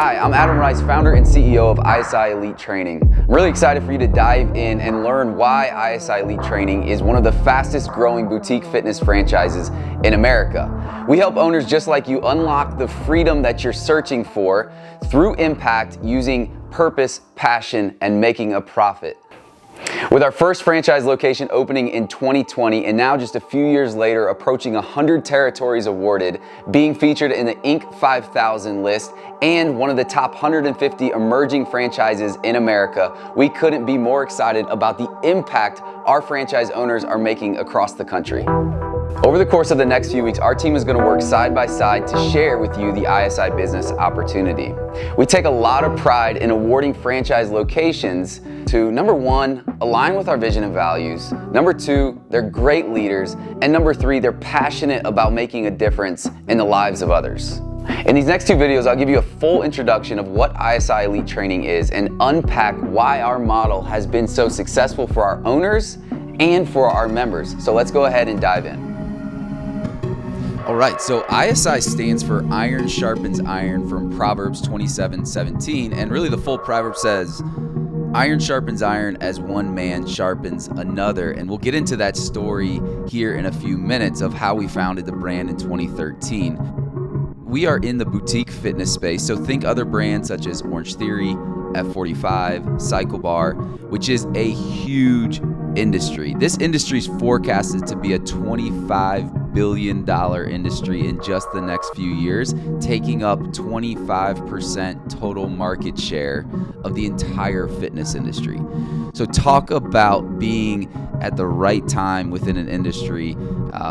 Hi, I'm Adam Rice, founder and CEO of ISI Elite Training. I'm really excited for you to dive in and learn why ISI Elite Training is one of the fastest growing boutique fitness franchises in America. We help owners just like you unlock the freedom that you're searching for through impact using purpose, passion, and making a profit. With our first franchise location opening in 2020 and now just a few years later approaching 100 territories awarded, being featured in the Inc. 5000 list and one of the top 150 emerging franchises in America, we couldn't be more excited about the impact our franchise owners are making across the country. Over the course of the next few weeks, our team is going to work side by side to share with you the ISI business opportunity. We take a lot of pride in awarding franchise locations to, number one, align with our vision and values. Number two, they're great leaders. And number three, they're passionate about making a difference in the lives of others. In these next two videos, I'll give you a full introduction of what ISI Elite Training is and unpack why our model has been so successful for our owners and for our members. So let's go ahead and dive in. All right, so ISI stands for Iron Sharpens Iron from Proverbs 27:17, and really the full proverb says, iron sharpens iron as one man sharpens another. And we'll get into that story here in a few minutes of how we founded the brand in 2013. We are in the boutique fitness space, so think other brands such as Orange Theory, F45, Cycle Bar, which is a huge industry. This industry is forecasted to be a $25 billion industry in just the next few years, taking up 25% total market share of the entire fitness industry. So talk about being at the right time within an industry.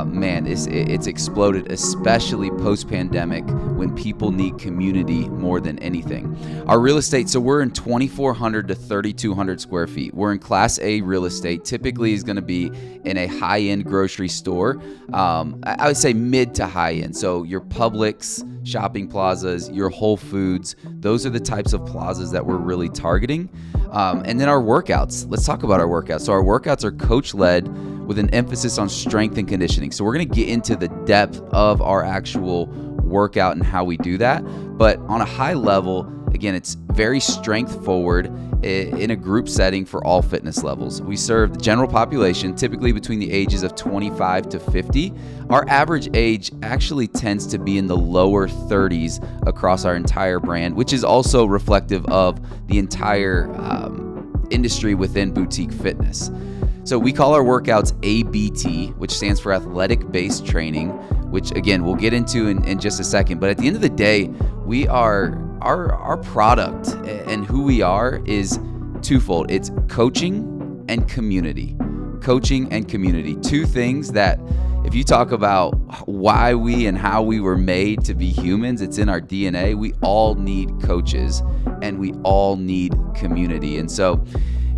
Man, it's exploded, especially post-pandemic when people need community more than anything. Our real estate, so we're in 2,400 to 3,200 square feet. We're in Class A real estate, typically is going to be in a high-end grocery store. I would say mid to high-end. So your Publix, shopping plazas, your Whole Foods, those are the types of plazas that we're really targeting. And then our workouts. Let's talk about our workouts. So our workouts are coach-led with an emphasis on strength and conditioning. So we're going to get into the depth of our actual workout and how we do that. But on a high level, again, it's very strength forward in a group setting for all fitness levels. We serve the general population, typically between the ages of 25 to 50. Our average age actually tends to be in the lower 30s across our entire brand, which is also reflective of the entire industry within boutique fitness. So we call our workouts ABT, which stands for athletic-based training, which again, we'll get into in just a second. But at the end of the day, we are our product and who we are is twofold. It's coaching and community. Coaching and community. Two things that if you talk about why we and how we were made to be humans, it's in our DNA. We all need coaches and we all need community. And so,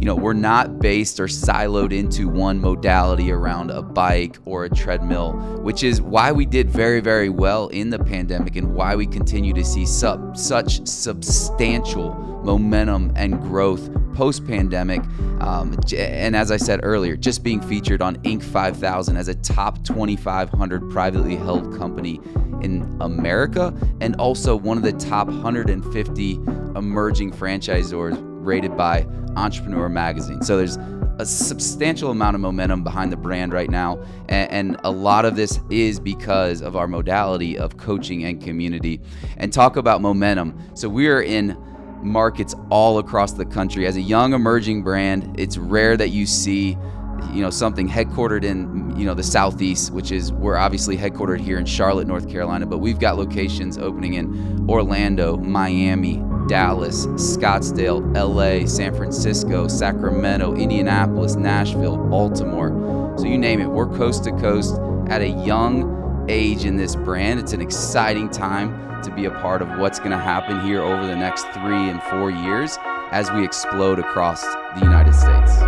we're not based or siloed into one modality around a bike or a treadmill, which is why we did very, very well in the pandemic and why we continue to see such substantial momentum and growth post-pandemic. And as I said earlier, just being featured on Inc. 5000 as a top 2,500 privately held company in America, and also one of the top 150 emerging franchisors rated by Entrepreneur Magazine. So there's a substantial amount of momentum behind the brand right now, and a lot of this is because of our modality of coaching and community. And talk about momentum. So we are in markets all across the country. As a young emerging brand, it's rare that you see something headquartered in the Southeast, which is we're obviously headquartered here in Charlotte, North Carolina, but we've got locations opening in Orlando, Miami, Dallas, Scottsdale, LA, San Francisco, Sacramento, Indianapolis, Nashville, Baltimore. So you name it, we're coast to coast at a young age in this brand. It's an exciting time to be a part of what's going to happen here over the next 3 and 4 years as we explode across the United States.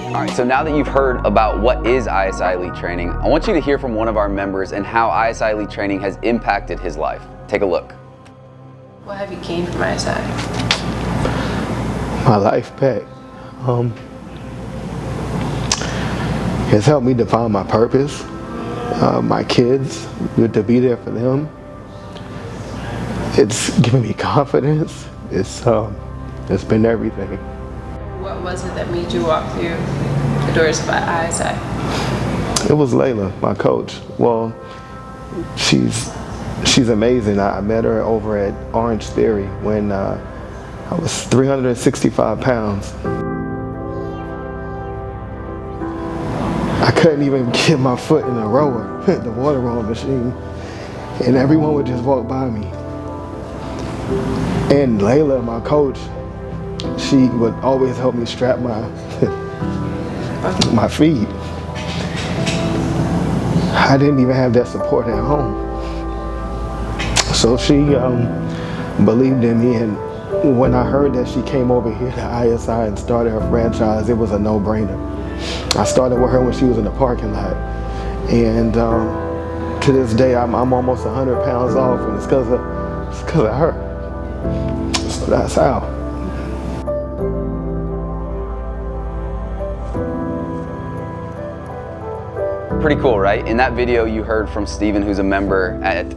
All right, so now that you've heard about what is ISI Elite Training, I want you to hear from one of our members and how ISI Elite Training has impacted his life. Take a look. What have you gained from ISI? My life back. It's helped me define my purpose. My kids, good to be there for them. It's given me confidence. It's been everything. What was it that made you walk through the doors of ISI? It was Layla, my coach. Well, she's amazing. I met her over at Orange Theory when I was 365 pounds. I couldn't even get my foot in the rower, the water rowing machine, and everyone would just walk by me. And Layla, my coach, she would always help me strap my feet. I didn't even have that support at home. So she believed in me, and when I heard that she came over here to ISI and started her franchise, it was a no-brainer. I started with her when she was in the parking lot, and to this day I'm almost 100 pounds off, and it's because of her. So that's how. Pretty cool, right? In that video you heard from Steven, who's a member at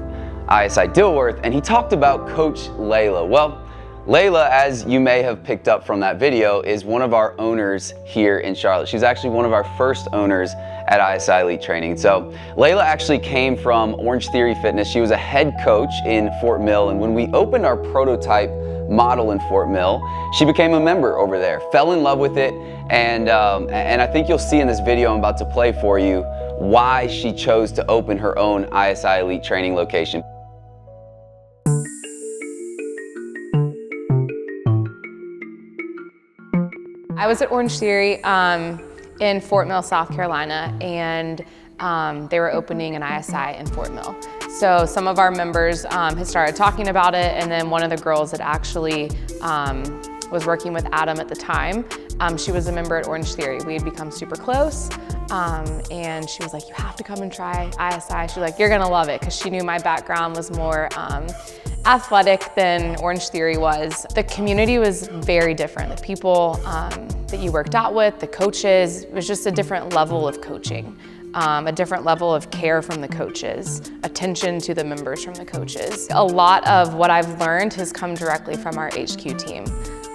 ISI Dilworth, and he talked about Coach Layla. Well, Layla, as you may have picked up from that video, is one of our owners here in Charlotte. She's actually one of our first owners at ISI Elite Training. So Layla actually came from Orange Theory Fitness. She was a head coach in Fort Mill, and when we opened our prototype model in Fort Mill, she became a member over there, fell in love with it, and I think you'll see in this video I'm about to play for you why she chose to open her own ISI Elite Training location. I was at Orange Theory in Fort Mill, South Carolina, and they were opening an ISI in Fort Mill. So some of our members had started talking about it, and then one of the girls that actually was working with Adam at the time, she was a member at Orange Theory. We had become super close, and she was like, you have to come and try ISI. She was like, you're gonna love it, because she knew my background was more athletic than Orange Theory was. The community was very different. The people that you worked out with, the coaches, it was just a different level of coaching, a different level of care from the coaches, attention to the members from the coaches. A lot of what I've learned has come directly from our HQ team.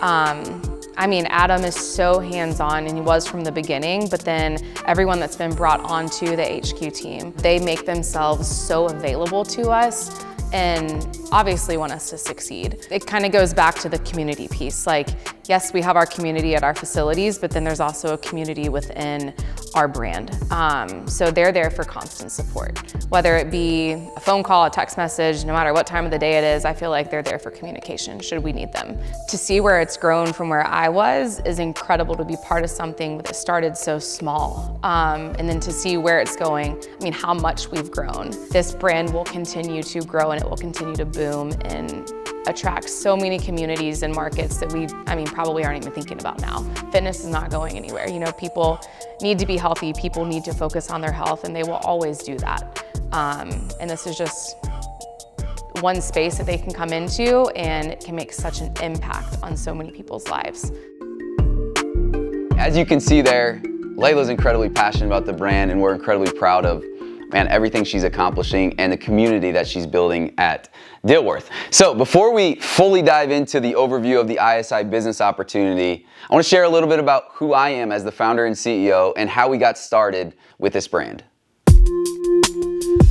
I mean, Adam is so hands-on, and he was from the beginning, but then everyone that's been brought onto the HQ team, they make themselves so available to us and obviously want us to succeed. It kind of goes back to the community piece. Like, yes, we have our community at our facilities, but then there's also a community within our brand. So they're there for constant support. Whether it be a phone call, a text message, no matter what time of the day it is, I feel like they're there for communication should we need them. To see where it's grown from where I was is incredible, to be part of something that started so small. And then to see where it's going, I mean, how much we've grown. This brand will continue to grow, and it will continue to boom and attract so many communities and markets that we, probably aren't even thinking about now. Fitness is not going anywhere. You know, people need to be healthy, people need to focus on their health, and they will always do that. And this is just one space that they can come into, and it can make such an impact on so many people's lives. As you can see there, Layla's incredibly passionate about the brand, and we're incredibly proud of everything she's accomplishing and the community that she's building at Dilworth. So before we fully dive into the overview of the ISI business opportunity, I want to share a little bit about who I am as the founder and CEO and how we got started with this brand.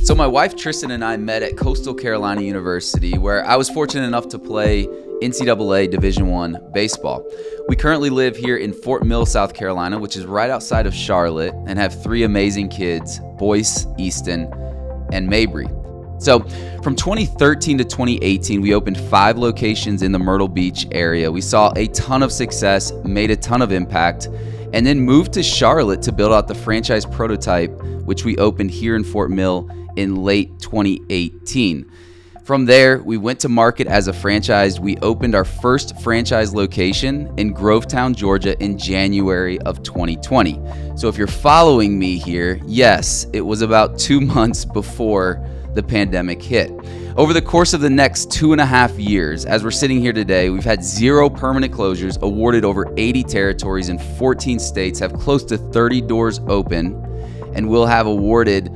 So my wife Tristan and I met at Coastal Carolina University, where I was fortunate enough to play NCAA Division I baseball. We currently live here in Fort Mill, South Carolina, which is right outside of Charlotte, and have three amazing kids, Boyce, Easton, and Mabry. So from 2013 to 2018, we opened 5 locations in the Myrtle Beach area. We saw a ton of success, made a ton of impact, and then moved to Charlotte to build out the franchise prototype, which we opened here in Fort Mill in late 2018. From there, we went to market as a franchise. We opened our first franchise location in Grovetown, Georgia in January of 2020. So if you're following me here, yes, it was about 2 months before the pandemic hit. Over the course of the next 2.5 years, as we're sitting here today, we've had 0 permanent closures, awarded over 80 territories in 14 states, have close to 30 doors open, and we'll have awarded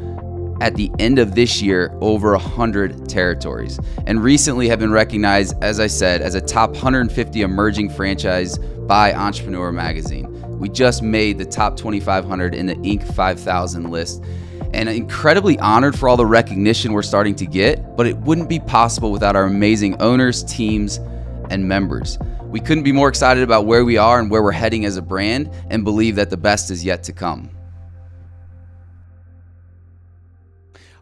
at the end of this year over 100 territories, and recently have been recognized, as I said, as a top 150 emerging franchise by Entrepreneur Magazine. We just made the top 2,500 in the Inc. 5000 list, and incredibly honored for all the recognition we're starting to get, but it wouldn't be possible without our amazing owners, teams, and members. We couldn't be more excited about where we are and where we're heading as a brand, and believe that the best is yet to come.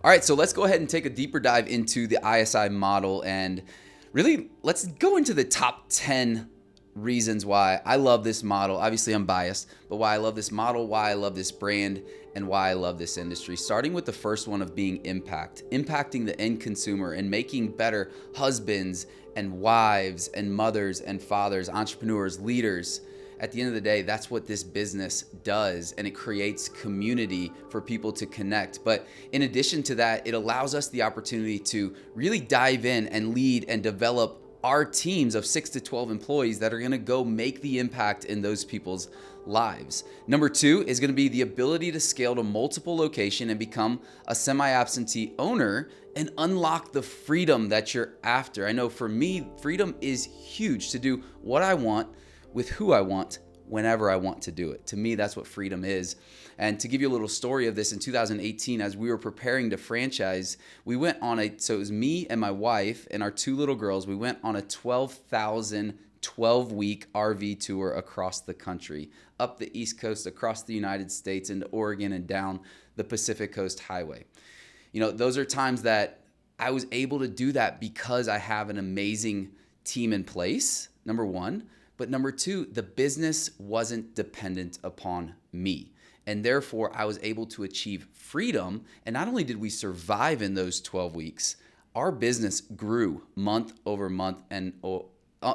All right, so let's go ahead and take a deeper dive into the ISI model, and really let's go into the top 10 reasons why I love this model. Obviously I'm biased, but why I love this model, why I love this brand, and why I love this industry. Starting with the first one of being impacting the end consumer and making better husbands and wives and mothers and fathers, entrepreneurs, leaders. At the end of the day, that's what this business does, and it creates community for people to connect. But in addition to that, it allows us the opportunity to really dive in and lead and develop our teams of 6 to 12 employees that are gonna go make the impact in those people's lives. Number 2 is gonna be the ability to scale to multiple locations and become a semi-absentee owner and unlock the freedom that you're after. I know for me, freedom is huge, to do what I want with who I want, whenever I want to do it. To me, that's what freedom is. And to give you a little story of this, in 2018, as we were preparing to franchise, we went on so it was me and my wife and our 2 little girls, we went on a 12-week RV tour across the country, up the East Coast, across the United States, into Oregon, and down the Pacific Coast Highway. You know, those are times that I was able to do that because I have an amazing team in place, number 1. But number 2, the business wasn't dependent upon me. And therefore, I was able to achieve freedom. And not only did we survive in those 12 weeks, our business grew month over month and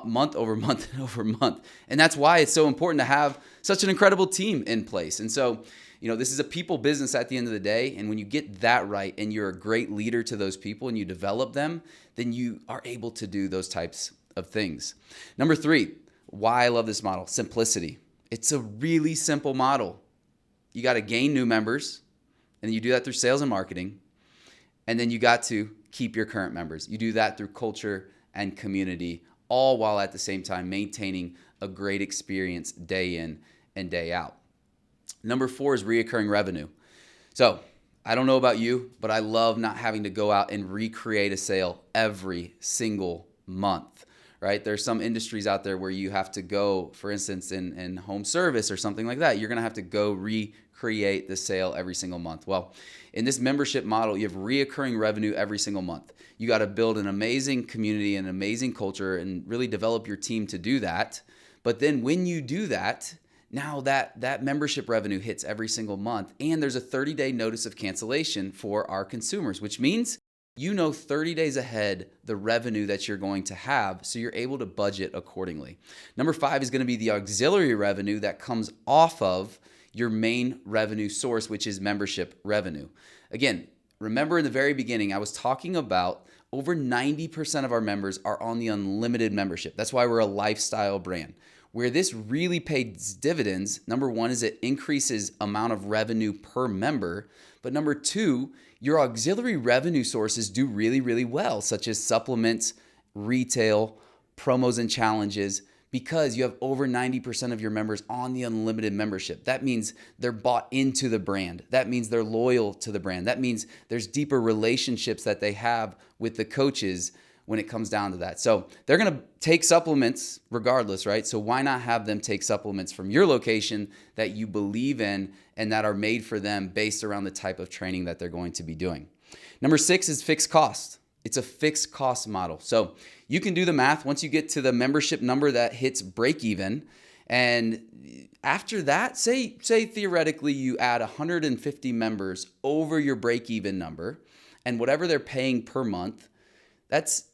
month over month and over month. And that's why it's so important to have such an incredible team in place. And so, you know, this is a people business at the end of the day. And when you get that right and you're a great leader to those people and you develop them, then you are able to do those types of things. Number 3, why I love this model: simplicity. It's a really simple model. You got to gain new members, and you do that through sales and marketing. And then you got to keep your current members. You do that through culture and community, all while at the same time maintaining a great experience day in and day out. Number 4 is reoccurring revenue. So I don't know about you, but I love not having to go out and recreate a sale every single month. Right? There's some industries out there where you have to go, for instance, in home service or something like that, you're going to have to go recreate the sale every single month. Well, in this membership model, you have reoccurring revenue every single month. You got to build an amazing community, an amazing culture, and really develop your team to do that. But then when you do that, now that membership revenue hits every single month, and there's a 30-day notice of cancellation for our consumers, which means you know 30 days ahead the revenue that you're going to have, so you're able to budget accordingly. Number 5 is going to be the auxiliary revenue that comes off of your main revenue source, which is membership revenue. Again, remember in the very beginning, I was talking about over 90% of our members are on the unlimited membership. That's why we're a lifestyle brand. Where this really pays dividends, number 1 is it increases amount of revenue per member, but number 2, your auxiliary revenue sources do really, really well, such as supplements, retail, promos and challenges, because you have over 90% of your members on the unlimited membership. That means they're bought into the brand. That means they're loyal to the brand. That means there's deeper relationships that they have with the coaches when it comes down to that. So they're going to take supplements regardless, right? So why not have them take supplements from your location that you believe in and that are made for them based around the type of training that they're going to be doing. Number 6 is fixed cost. It's a fixed cost model. So you can do the math once you get to the membership number that hits break even. And after that, say theoretically you add 150 members over your break even number, and whatever they're paying per month, that's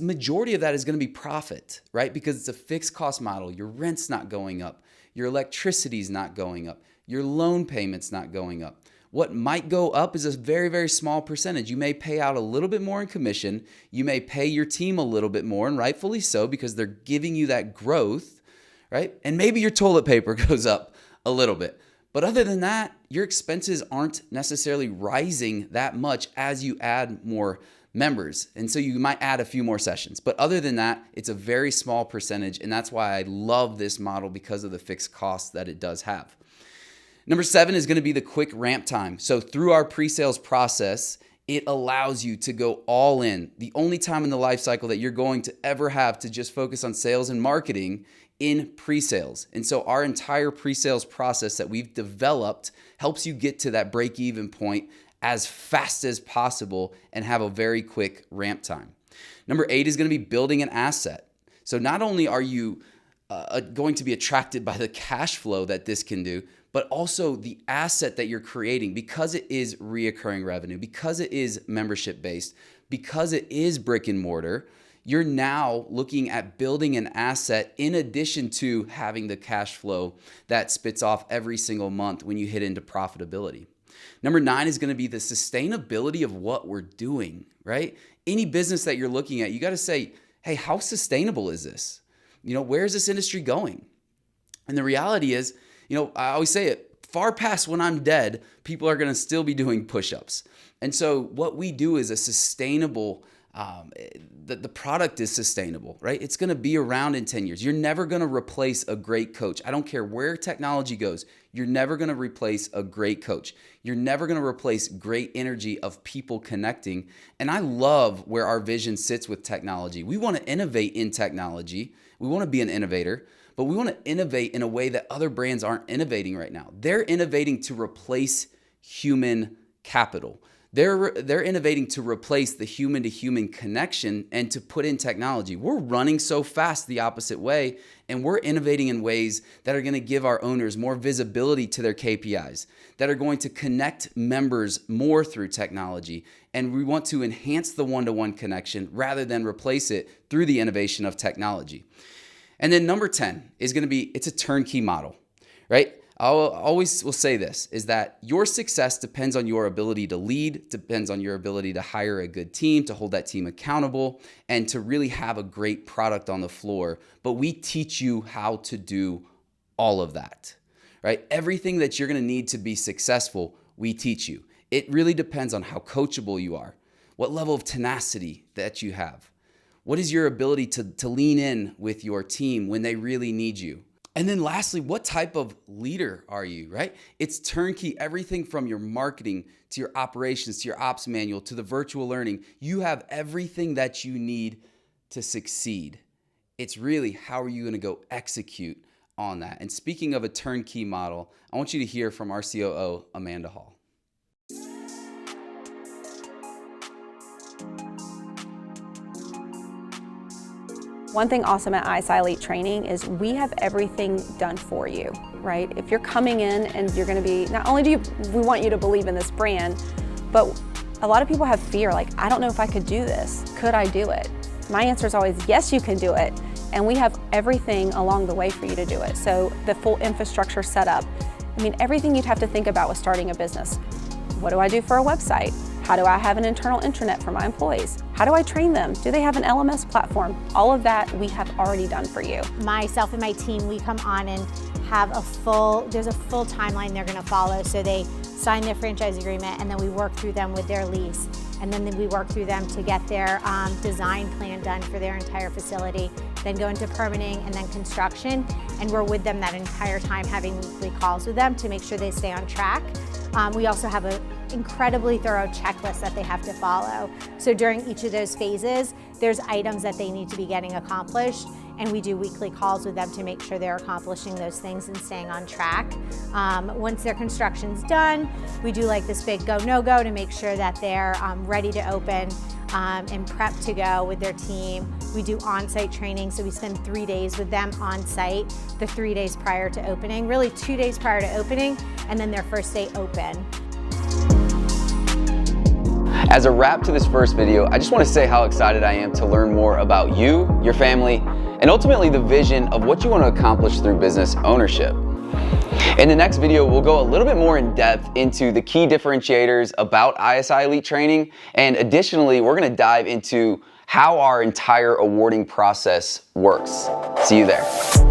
majority of that is going to be profit, right? Because it's a fixed cost model. Your rent's not going up. Your electricity's not going up. Your loan payment's not going up. What might go up is a very, very small percentage. You may pay out a little bit more in commission. You may pay your team a little bit more, and rightfully so, because they're giving you that growth, right? And maybe your toilet paper goes up a little bit. But other than that, your expenses aren't necessarily rising that much as you add more members. And so you might add a few more sessions. But other than that, it's a very small percentage. And that's why I love this model, because of the fixed costs that it does have. Number 7 is going to be the quick ramp time. So through our pre-sales process, it allows you to go all in. The only time in the life cycle that you're going to ever have to just focus on sales and marketing in pre-sales. And so our entire pre-sales process that we've developed helps you get to that break-even point as fast as possible and have a very quick ramp time. Number 8 is going to be building an asset. So not only are you going to be attracted by the cash flow that this can do, but also the asset that you're creating, because it is reoccurring revenue, because it is membership based, because it is brick and mortar. You're now looking at building an asset in addition to having the cash flow that spits off every single month when you hit into profitability. Number 9 is going to be the sustainability of what we're doing, right? Any business that you're looking at, you got to say, hey, how sustainable is this? Where is this industry going? And the reality is, I always say it, far past when I'm dead, people are going to still be doing push-ups. And so what we do is a sustainable, the product is sustainable, right? It's going to be around in 10 years. You're never going to replace a great coach. I don't care where technology goes. You're never going to replace a great coach. You're never going to replace great energy of people connecting. And I love where our vision sits with technology. We want to innovate in technology. We want to be an innovator, but we want to innovate in a way that other brands aren't innovating right now. They're innovating to replace human capital. They're innovating to replace the human-to-human connection and to put in technology. We're running so fast the opposite way, and we're innovating in ways that are going to give our owners more visibility to their KPIs, that are going to connect members more through technology. And we want to enhance the one-to-one connection rather than replace it through the innovation of technology. And then number 10 is going to be, it's a turnkey model, right? I always will say this, is that your success depends on your ability to lead, depends on your ability to hire a good team, to hold that team accountable, and to really have a great product on the floor. But we teach you how to do all of that, right? Everything that you're going to need to be successful, we teach you. It really depends on how coachable you are, what level of tenacity that you have. What is your ability to lean in with your team when they really need you? And then lastly, what type of leader are you, right? It's turnkey, everything from your marketing to your operations, to your ops manual, to the virtual learning. You have everything that you need to succeed. It's really, how are you going to go execute on that? And speaking of a turnkey model, I want you to hear from our COO, Amanda Hall. One thing awesome at ISI Elite Training is we have everything done for you, right? If you're coming in and you're gonna be, not only do we want you to believe in this brand, but a lot of people have fear, like, I don't know if I could do this. Could I do it? My answer is always, yes, you can do it. And we have everything along the way for you to do it. So the full infrastructure set up. I mean, everything you'd have to think about with starting a business. What do I do for a website? How do I have an internal intranet for my employees? How do I train them? Do they have an LMS platform? All of that we have already done for you. Myself and my team, we come on and have there's a full timeline they're gonna follow. So they sign their franchise agreement, and then we work through them with their lease. And then we work through them to get their design plan done for their entire facility, then go into permitting and then construction. And we're with them that entire time, having weekly calls with them to make sure they stay on track. We also have an incredibly thorough checklist that they have to follow. So during each of those phases, there's items that they need to be getting accomplished, and we do weekly calls with them to make sure they're accomplishing those things and staying on track. Once their construction's done, we do like this big go, no go to make sure that they're ready to open and prep to go with their team. We do on-site training, so we spend 3 days with them on-site, the 3 days prior to opening, really 2 days prior to opening, and then their first day open. As a wrap to this first video, I just want to say how excited I am to learn more about you, your family, and ultimately the vision of what you want to accomplish through business ownership. In the next video, we'll go a little bit more in depth into the key differentiators about ISI Elite Training, and additionally, we're going to dive into how our entire awarding process works. See you there.